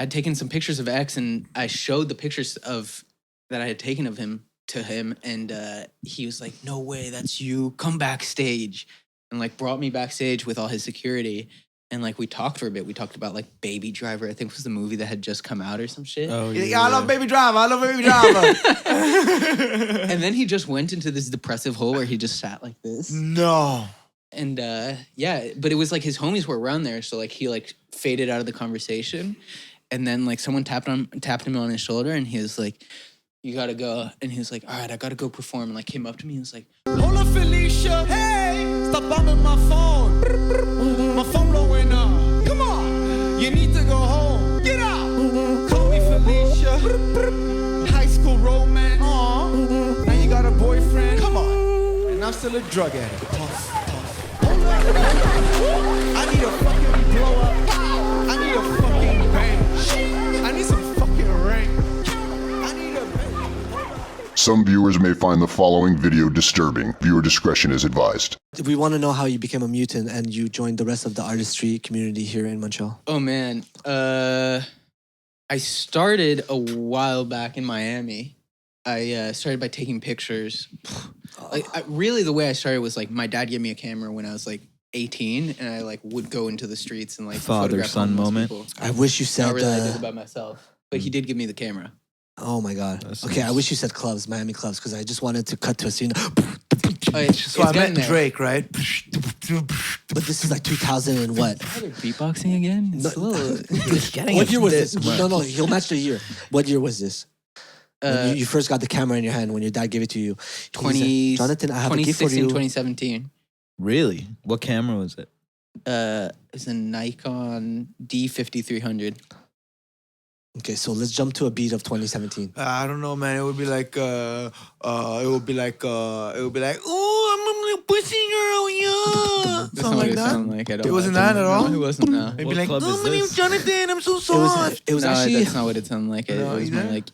I'd taken some pictures of X, and I showed the pictures of that I had taken of him to him, and he was like, "No way, that's you. Come backstage," and like brought me backstage with all his security, and like we talked for a bit. We talked about like Baby Driver. I think was the movie that had just come out or some shit. Oh Yeah, I love Baby Driver. I love Baby Driver. And then he just went into this depressive hole where he just sat like this. No. And yeah, but it was like his homies were around there, so like he like faded out of the conversation, and then like someone tapped him on his shoulder, and he was like, "You gotta go," and he was like, "All right, I gotta go perform," and like came up to me and was like, Hold up, Felicia. Hey, stop bumping my phone. My phone blowing up. Come on, you need to go home. Get out. Call me Felicia. High school romance. Aww. Now you got a boyfriend. Come on. And I'm still a drug addict. Hold up. I need a fucking blow up. I need a fucking bang. I need some fucking ring. I need a bang. Some viewers may find the following video disturbing. Viewer discretion is advised. We want to know how you became a mutant and you joined the rest of the artistry community here in Montreal. "Oh man, I started a while back in Miami. I started by taking pictures. Like really, the way I started was like my dad gave me a camera when I was like 18, and I like would go into the streets and like photograph Father-son homeless moment. people. I wish you said... Not really, I did it by myself, but he did give me the camera. Oh my God. That's Okay, I nice. wish you said clubs, Miami clubs, because I just wanted to cut to a scene. So I met Drake, right? But this is like 2000 and what? Beatboxing again? It's a little... What year was this? No, he'll match the year. What year was this? When you first got the camera in your hand, when your dad gave it to you. He said, Jonathan, I have a gift for 2016, you. 2017. Really? What camera was it? It's a Nikon D5300. Okay, so let's jump to a beat of 2017. I don't know, man. It would be like, ooh, I'm a little pussy girl, yeah. That's Something not what like it that. sounded like at all. It wasn't that at all? No, it wasn't. No, Maybe What like, club oh, is my name's this? Jonathan. I'm so soft. It was no, actually... that's not what it sounded like. It No, was more either? like,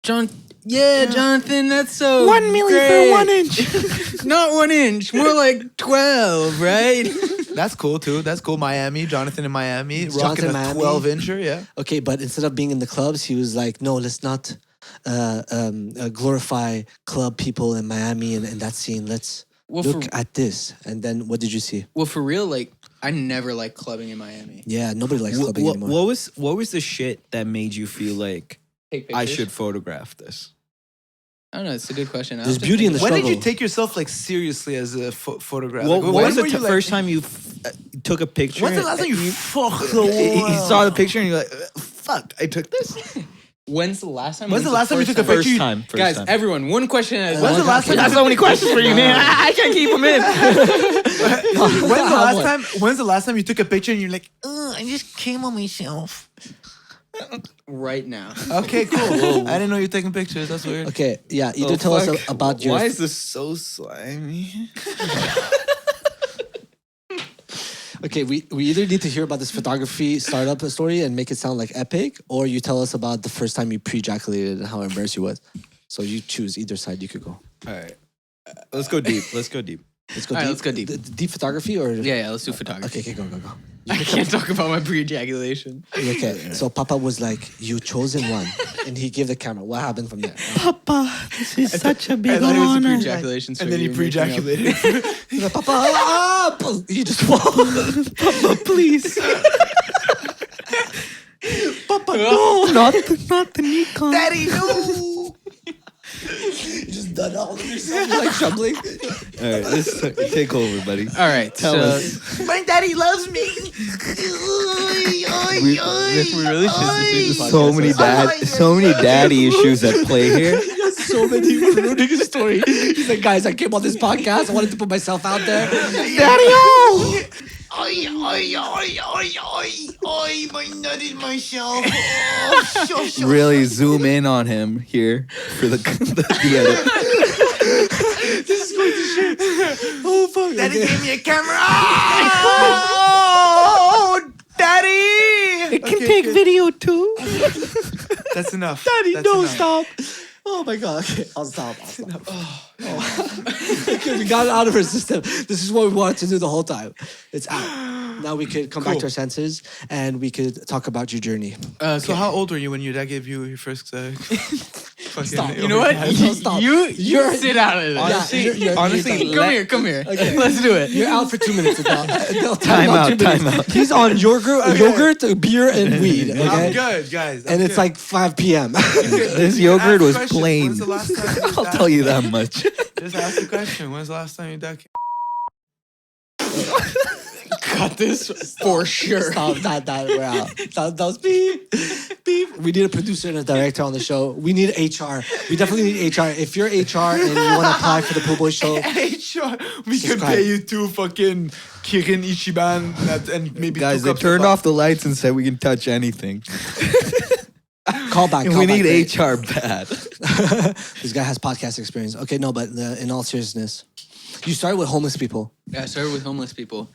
Jonathan, that's so 1 million great. for 1 inch. Not 1 inch, more like 12, right? That's cool too. That's cool. Miami, Jonathan in Miami, Jonathan rocking a Miami. 12-incher. Yeah. Okay, but instead of being in the clubs, he was like, no, let's not glorify club people in Miami and that scene. Let's look at this. And then what did you see? Well, for real, like, I never liked clubbing in Miami. Yeah, nobody likes clubbing anymore. What was the shit that made you feel like Take I pictures? should photograph this? I don't know. It's a good question. There's beauty in the When struggle. did you take yourself like seriously as a photographer? What Like, was when the were you, first time you took a picture? When's the last time you fucked the You world? saw the picture and you're like, fuck, I took this? When's the last time? When's the last time you took a First picture? time. Guys, everyone, one question at a time. When's the last time? That's so many questions for you, man. I can't keep them in. When's the last time you took a picture and you're like, I just came on myself. Right now. Okay, cool. I didn't know you're taking pictures. That's weird. Okay, yeah, either tell us about your... Why is this so slimy? Okay, we either need to hear about this photography startup story and make it sound like epic, or you tell us about the first time you pre-ejaculated and how embarrassed you was. So you choose either side you could go. All right. Let's go deep. Let's go deep. Let's go All right, deep. let's go deep. The deep photography or... Yeah, let's do photography. Okay, go. I can't talk about my pre-ejaculation. Okay, so Papa was like, you chosen one, and he gave the camera. What happened from there? Papa, this is such a big I thought it was a honor. pre-ejaculation story. And then you were making up. pre-ejaculated. He's like, Papa, he just Papa, please. Papa, no. Not the Nikon. Daddy, no. You just done all of yourself. You're like trembling. All right, let's take over, buddy. All right, Tell us. My daddy loves me. We really should just do this podcast. So many daddy issues at play here. He has so many ruining his story. He's like, guys, I came on this podcast. I wanted to put myself out there. Daddy-o! My nut in myself. Oh, Really zoom in on him here for the edit. This is going to shit. Oh, fuck. Daddy Okay. gave me a camera. Oh, Daddy! It can take video too. That's enough. Daddy, That's no, enough. stop. Oh my god. Okay, I'll stop. Okay, we got it out of our system. This is what we wanted to do the whole time. It's out. Now we could come back to our senses and we could talk about your journey. So how old were you when your dad gave you your first fucking Stop. You know what? Stop. You sit out of this. Honestly, you're done. Come here. Okay. Let's do it. You're out for 2 minutes. Time out. He's on yogurt, beer, and weed. Okay? I'm good, guys. And it's like 5 p.m. This yogurt was plain. When's the last time your I'll dad- tell you that much. Just ask the question. When's the last time your dad came? Cut this for sure. Stop that. We're out. That was beep. We need a producer and a director on the show. We need HR. We definitely need HR. If you're HR and you want to apply for the Pool Boy Show, Hey, sure. We could Subscribe. pay you 2 fucking Kirin Ichiban and maybe Guys, 2 they cups of turned vodka. off the lights and said we can touch anything. call back. We need HR bad. This guy has podcast experience. Okay, no, but in all seriousness, you started with homeless people. Yeah, I started with homeless people.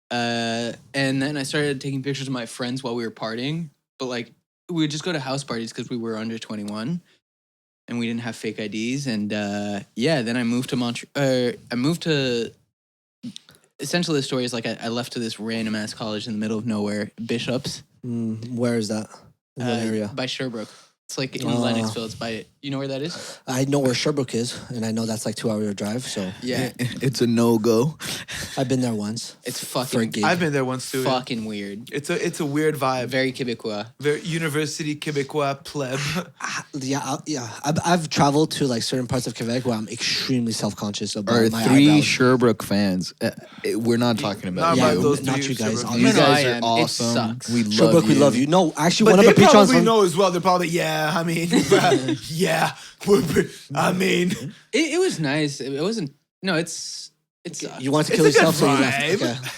And then I started taking pictures of my friends while we were partying. But like, we would just go to house parties because we were under 21 and we didn't have fake IDs. And then I moved to Montreal. I moved to. Essentially, the story is like I left to this random ass college in the middle of nowhere, Bishops, Where is that? In what area? by Sherbrooke. It's like in Oh. Lennoxville. It's by. You know where that is? I know where Sherbrooke is, and I know that's like 2-hour drive. So Yeah, It's a no-go. I've been there once. it's For a fucking gig. I've been there once too. yeah. fucking weird. It's a weird vibe. Very Quebecois. Very University Québécois pleb. I've traveled to like certain parts of Quebec where I'm extremely self-conscious about Our my 3 eyebrows. Sherbrooke fans. We're not talking about Not Yeah, about those not three you guys. Sherbrooke. you. No, You I guys am. are It awesome. sucks. We love Sherbrooke, you. we love you. No, actually, But one of they our patrons probably from know as well. They're probably, yeah, I mean, yeah. I mean, It was nice. It wasn't. No, it's. you want to kill It's a yourself, so good you left. vibe. Okay.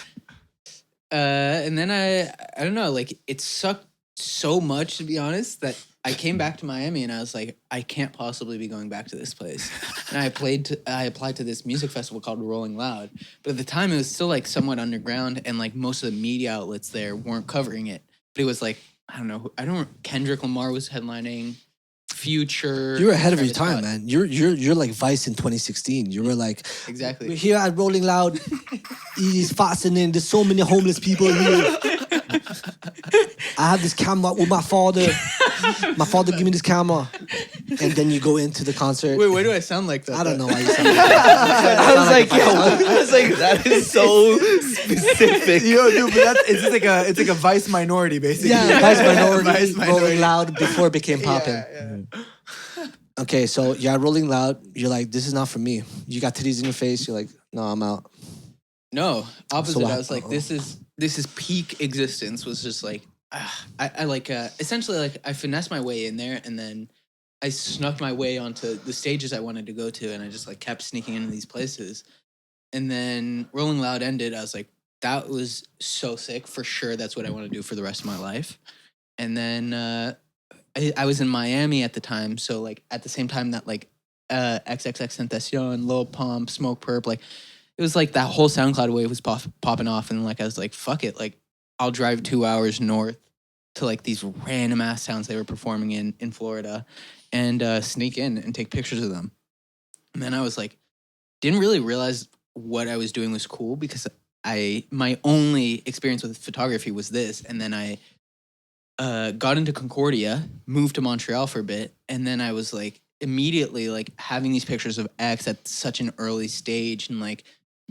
And then I don't know. Like it sucked so much to be honest that I came back to Miami and I was like, I can't possibly be going back to this place. And I applied to this music festival called Rolling Loud. But at the time, it was still like somewhat underground, and like most of the media outlets there weren't covering it. But it was like Kendrick Lamar was headlining. Future. You were ahead of your Travis time, Scott. man. You're like Vice in 2016. You were like, we're Exactly. here at Rolling Loud. He's fascinating. There's so many homeless people here. I have this camera with my father. My father gave me this camera. And then you go into the concert. Wait, why do I sound like that? I don't though? know why you sound like I was like, that is so specific. yo, dude, but it's just like a vice minority, basically. Yeah, Vice Minority, Vice Rolling Loud before it became popping. Yeah. Okay, so you're at Rolling Loud. You're like, this is not for me. You got titties in your face. You're like, no, I'm out. No, opposite. So I was like, this is peak existence. Was just like, I like essentially like I finessed my way in there, and then I snuck my way onto the stages I wanted to go to, and I just like kept sneaking into these places. And then Rolling Loud ended. I was like, that was so sick. For sure, that's what I want to do for the rest of my life. And then I was in Miami at the time, so like at the same time that like XXXtentacion, Lil Pump, Smoke Perp, like it was like that whole SoundCloud wave was popping off, and like I was like, fuck it, like I'll drive 2 hours north to like these random ass towns they were performing in Florida, and sneak in and take pictures of them. And then I was like, didn't really realize what I was doing was cool because my only experience with photography was this, and then I got into Concordia, moved to Montreal for a bit, and then I was like immediately like having these pictures of X at such an early stage and like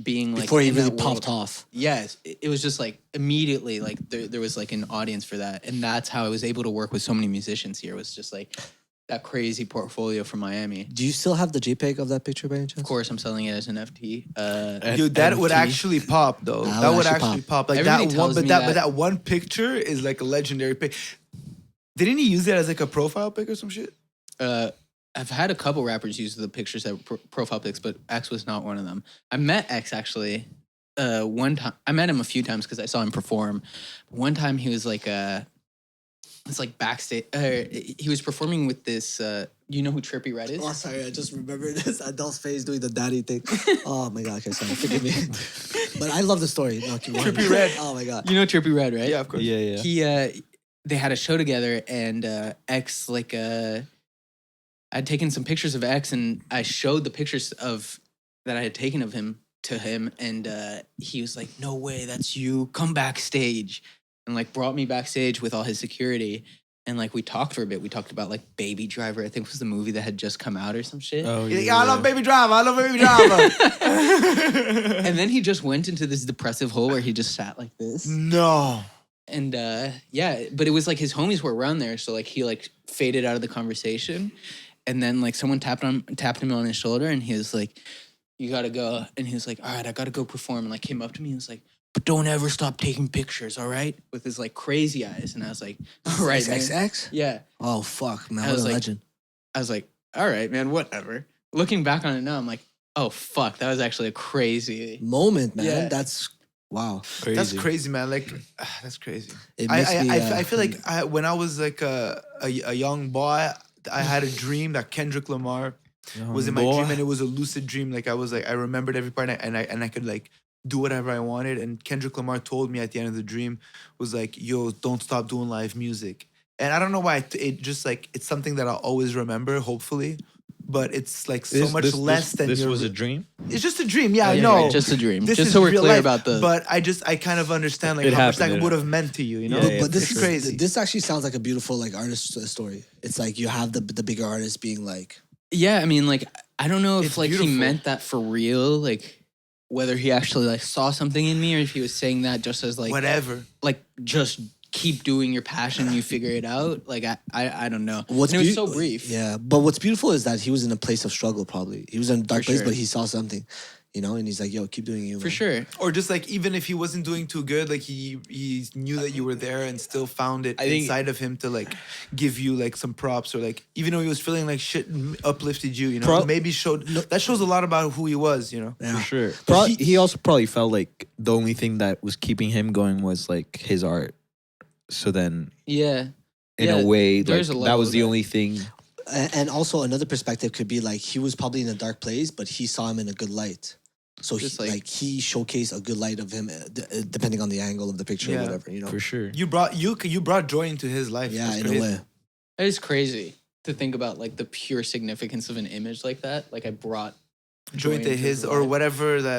being like Before he in really that popped world. off. Yes, it was just like immediately like there was like an audience for that, and that's how I was able to work with so many musicians here. Was just like that crazy portfolio from Miami. Do you still have the JPEG of that picture by any chance? Of course, I'm selling it as an FT. Dude, that would NFT. actually pop though. That That would would actually actually pop. Like Everybody that one, tells but me that that. but that one picture is like a legendary pic. Didn't he use it as like a profile pic or some shit? I've had a couple rappers use the pictures as profile pics, but X was not one of them. I met X actually one time. I met him a few times because I saw him perform. One time he was like it's like backstage. He was performing with this. You know who Trippie Redd is? Oh, sorry, I just remembered this. Adele's face doing the daddy thing. Oh my god, okay, sorry, forgive me. But I love the story. No, keep going. Trippie Redd. Oh my god. You know Trippie Redd, right? Yeah, of course. Yeah. He they had a show together, and X like I'd taken some pictures of X, and I showed the pictures of that I had taken of him to him, and he was like, "No way, that's you. Come backstage," and like brought me backstage with all his security, and like we talked for a bit. We talked about like Baby Driver, I think was the movie that had just come out or some shit. Oh, Yeah, I love Baby Driver. I love Baby Driver. And then he just went into this depressive hole where he just sat like this. No. And yeah, but it was like his homies were around there, so like he like faded out of the conversation, and then like someone tapped him on his shoulder, and he was like, "You gotta go," and he was like, "All right, I gotta go perform," and like came up to me and was like, "But don't ever stop taking pictures, all right?" With his like crazy eyes, and I was like, "All right, man." XXX? Yeah, Oh fuck, man! I What was a like- legend. I was like, "All right, man, whatever." Looking back on it now, I'm like, "Oh fuck, that was actually a crazy." Moment, man. Yeah. That's wow. Crazy. That's crazy, man. Like, that's crazy. It I, makes me, I feel like when I was like a young boy, I had a dream that Kendrick Lamar was in my dream, and it was a lucid dream. Like I remembered every part, and I could like do whatever I wanted. And Kendrick Lamar told me at the end of the dream was like, "Yo, don't stop doing live music." And I don't know why it just like it's something that I'll always remember, hopefully. But it's like so much less than this your- was a dream. It's just a dream. Yeah, I Yeah, know. right, just a dream. This Just is so we're real clear life, about the. But I kind of understand like It how much happened, that yeah. would have meant to you. You know, Yeah, but this it's is crazy. This actually sounds like a beautiful like artist story. It's like you have the bigger artist being like, Yeah, I mean, like, I don't know if It's like beautiful. he meant that for real, like whether he actually like saw something in me or if he was saying that just as like Whatever. like just keep doing your passion, you figure it out. Like I don't know. what's And it was beau- so brief. Yeah, but what's beautiful is that he was in a place of struggle. Probably he was in a dark For place, sure. but he saw something, you know, and he's like, "Yo, keep doing you." For man." sure. Or just like even if he wasn't doing too good, like he knew that you were there and still found it I think- inside of him to like give you like some props, or like even though he was feeling like shit uplifted you, you know, Pro- maybe that shows a lot about who he was, you know. Yeah. For sure. But He also probably felt like the only thing that was keeping him going was like his art. So then, Yeah. in Yeah, a way, like there's a that level was of the that. only thing. And also another perspective could be like he was probably in a dark place, but he saw him in a good light. So he, Just like- like he showcased a good light of him, depending on the angle of the picture Yeah. or whatever, you know. For sure. You brought joy into his life. Yeah, That's in crazy. a way. It is crazy to think about like the pure significance of an image like that. Like I brought Joy into his or life.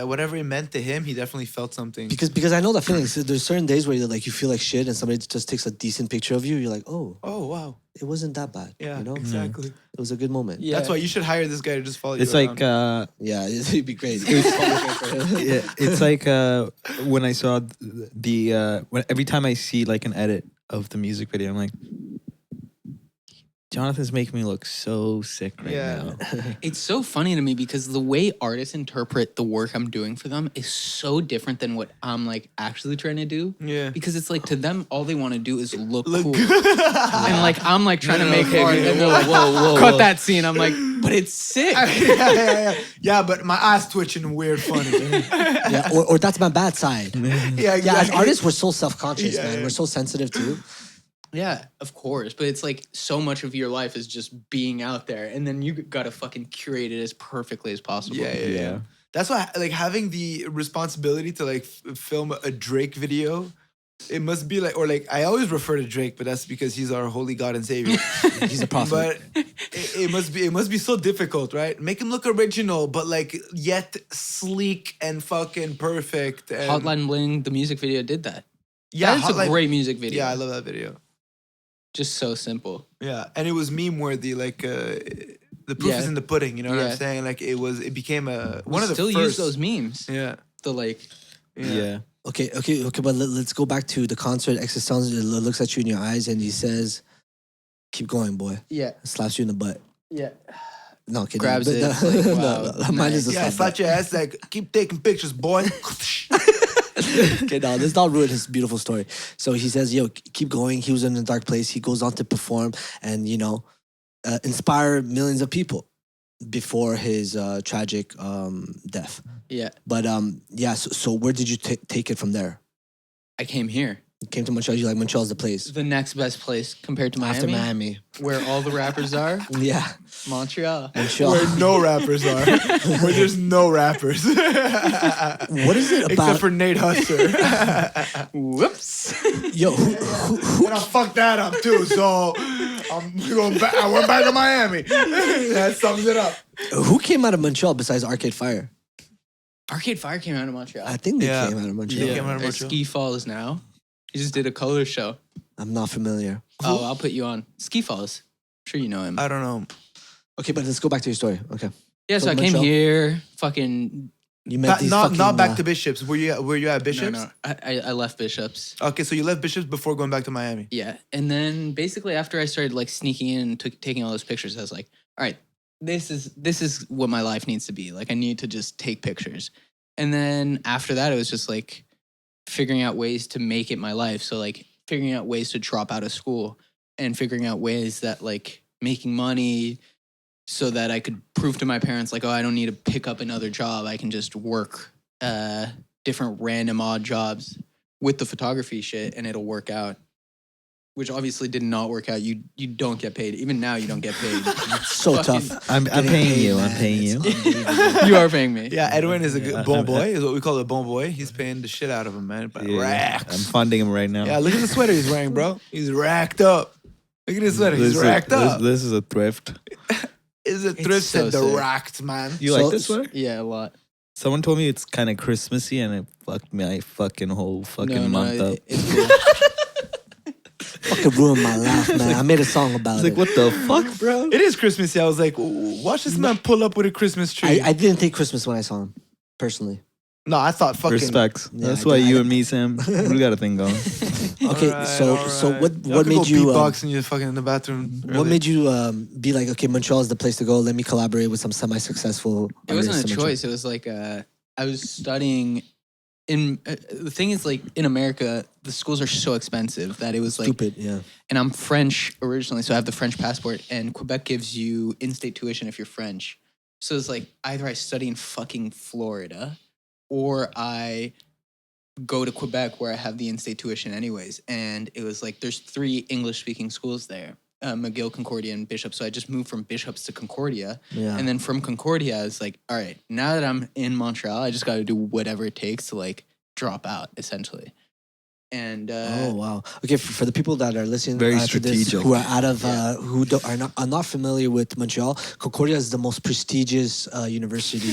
whatever it meant to him, he definitely felt something. Because I know that feeling. So there's certain days where you're like you feel like shit, and somebody just takes a decent picture of you. You're like, oh, Oh wow. it wasn't that bad. Yeah, you know, exactly. it was a good moment. Yeah. That's why you should hire this guy to just follow It's you like around. Yeah, it'd be great. yeah, it's like when I saw when every time I see like an edit of the music video, I'm like, Jonathan's making me look so sick right Yeah. now. It's so funny to me because the way artists interpret the work I'm doing for them is so different than what I'm like actually trying to do. Yeah. Because it's like to them, all they want to do is look Look cool. good. And like I'm like trying to make okay, art, okay, and they're whoa, like, whoa, whoa, cut whoa. that scene. I'm like, but it's sick. yeah. Yeah, but my eyes twitching weird funny. Yeah, or that's my bad side. Yeah, Yeah, as exactly. artists, we're so self-conscious, Yeah, man. yeah. We're so sensitive too. Yeah, of course. But it's like so much of your life is just being out there, and then you gotta fucking curate it as perfectly as possible. Yeah. That's why, like, having the responsibility to like film a Drake video, it must be like, or like, I always refer to Drake, but that's because he's our holy God and Savior. He's a prophet. But it must be so difficult, right? Make him look original, but like yet sleek and fucking perfect. And Hotline Bling, the music video, did that. yeah, That's a Hotline- great music video. Yeah, I love that video. Just so simple. Yeah, and it was meme worthy. Like the proof Yeah. is in the pudding. You know what I'm Yeah. saying? Like it became one We of the still first. use those memes. Yeah, The like, Yeah. Okay, but let's go back to the concert. XXXtentacion looks at you in your eyes and he says, "Keep going, boy." yeah, Slaps you in the butt. yeah. No, kidding. Grabs But it, no, like, no, wow, mine is nice. a yeah. slap Slap butt. your ass. Like keep taking pictures, boy. Okay, no, let's not ruin his beautiful story. So he says, "Yo, keep going." He was in a dark place. He goes on to perform and inspire millions of people before his tragic death. Yeah. But yeah. So where did you take it from there? I came here. You came to Montreal. You like Montreal's the place The next best place compared to Miami, after Miami. where all the rappers are. Yeah, Montreal. Montreal. Where no rappers are. Where there's no rappers. What is it about? Except for Nate Husser. Whoops. Yo, who And I fucked that up too. So I went back to Miami. That sums it up. Who came out of Montreal besides Arcade Fire? Arcade Fire came out of Montreal. I think they Yeah. came out of Montreal. Yeah. Came out of There's Montreal. Ski Falls now. He just did a color show. I'm not familiar. Oh, I'll put you on. Ski Falls. I'm sure you know him. I don't know. Okay, but let's go back to your story. Okay. Yeah, so So I came Montreal? here, fucking. You met these Not fucking, back to Bishops. Were you at Bishops? No, I left Bishops. Okay, so you left Bishops before going back to Miami. Yeah, and then basically after I started like sneaking in and taking all those pictures, I was like, all right, this is what my life needs to be. Like, I need to just take pictures. And then after that, it was just like figuring out ways to make it my life. So like figuring out ways to drop out of school and figuring out ways that like making money so that I could prove to my parents like, oh, I don't need to pick up another job. I can just work different random odd jobs with the photography shit and it'll work out. Which obviously did not work out. You don't get paid. Even now you don't get paid. It's so Fucking- tough. I'm Getting paying paid, you. man. I'm paying you. It's unbelievable. You are paying me. Yeah, Edwin is a good Yeah, bon I'm- boy. Is what we call a bon boy. He's paying the shit out of him, man. But Yeah, racks. I'm funding him right now. Yeah, look at the sweater he's wearing, bro. He's racked up. Look at his sweater. He's racked up. This is a thrift. Is a It's thrift so said the sick. racked, man. You So- like this sweater? Yeah, a lot. Someone told me it's kind of Christmassy, and it fucked my fucking whole fucking month up. It's cool. Fucking ruined my life, man. I made a song about It's like, it. what the fuck, bro? It is Christmassy. I was like, watch this man pull up with a Christmas tree. I didn't think Christmas when I saw him, personally. no, I thought fucking. Respects. Yeah, That's I why did- you I and me, Sam, we got a thing going. Okay, Alright, so alright. what Y'all could made go you beatboxing you fucking in the bathroom? what made you be like, okay, Montreal is the place to go. Let me collaborate with some semi-successful. It wasn't artists a in Montreal. choice. It was like I was studying in the thing is like in America the schools are so expensive that it was like Stupid, yeah. and I'm French originally, so I have the French passport and Quebec gives you in-state tuition if you're French. So it's like either I study in fucking Florida or I go to Quebec where I have the in-state tuition anyways. And it was like there's 3 English-speaking schools there. McGill, Concordia, and Bishop. So I just moved from Bishops to Concordia. Yeah. And then from Concordia, it's like, all right, now that I'm in Montreal, I just got to do whatever it takes to like drop out, essentially. And Oh wow! Okay, for the people that are listening, Very to this, strategic. who are out of are not familiar with Montreal, Concordia is the most prestigious university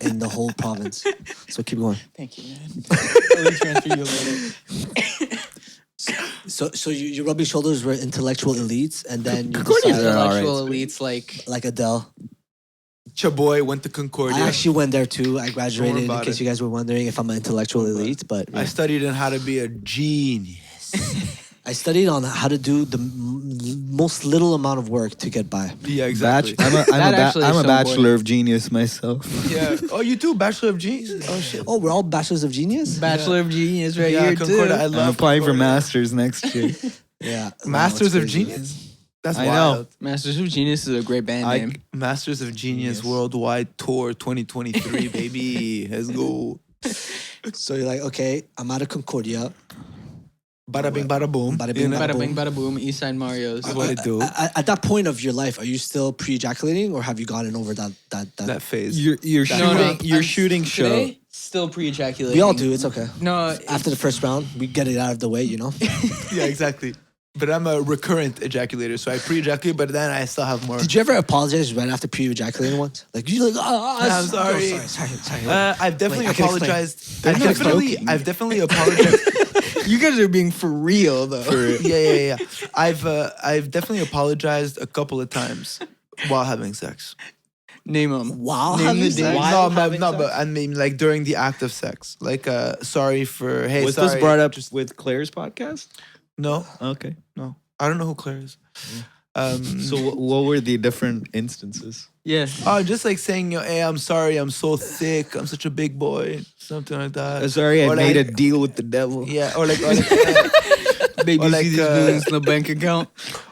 in the whole province. So keep going. thank you, man. I'll transfer you later. So you rubbing shoulders with intellectual elites, and then you Concordia's decide, all right. Intellectual elites, like like Adele. Chaboy went to Concordia. I actually went there too. I graduated. In about case it. you guys were wondering if I'm an intellectual elite, but I studied in how to be a genius. I studied on how to do the most little amount of work to get by. Yeah, exactly. That actually is I'm a so bachelor of genius myself. Yeah. Oh, you too? Bachelor of Genius? Oh, shit. Oh, we're all bachelors of genius. Bachelor of Genius right Yeah, here Concordia, I too. love I'm applying for Concordia. masters next year. Yeah, Masters wow, of it's crazy. Genius? That's I know. wild. Masters of Genius is a great band name. Masters of Genius Worldwide Tour 2023, baby. Let's go. So you're like, okay, I'm out of Concordia. Bada bing, bada boom. Bada bing, You know? bada Bada bing, bada boom. Eastside Mario's. What it do? At that point of your life, are you still pre-ejaculating, or have you gotten over that? That phase. You're No, shooting show. Today, still pre-ejaculating. We all do. It's okay. No, After the first round, we get it out of the way, you know. Yeah, exactly. But I'm a recurrent ejaculator, so I pre-ejaculate, but then I still have more. Did you ever apologize right after pre-ejaculating once? Like you like, I'm sorry. sorry. I've definitely Wait, I can explain. apologized. I can explain. I've definitely apologized. you guys are being for real though. Yeah. I've definitely apologized a couple of times while having sex. Name them. Wow, Name having the sex? day. But I mean like during the act of sex. Like sorry for hey. Was sorry. this brought up with Claire's podcast? No, Okay. no. I don't know who Claire is. So what were the different instances? Yeah. Just like saying, hey, I'm sorry, I'm so thick, I'm such a big boy, something like that. Sorry, I Or made a like- deal with the devil. Yeah, or like Baby, Or like, see these millions in the bank account.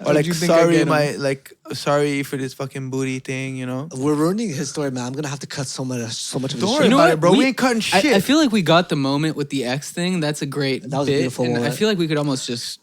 or like you think I sorry, get 'em? my like sorry for this fucking booty thing, you know. We're ruining his story, man. I'm gonna have to cut so much of Don't this worry shit. You know about what? it, bro. We- We ain't cutting shit. I feel like we got the moment with the X thing. That's a great That was a bit, beautiful and I moment. feel like we could almost just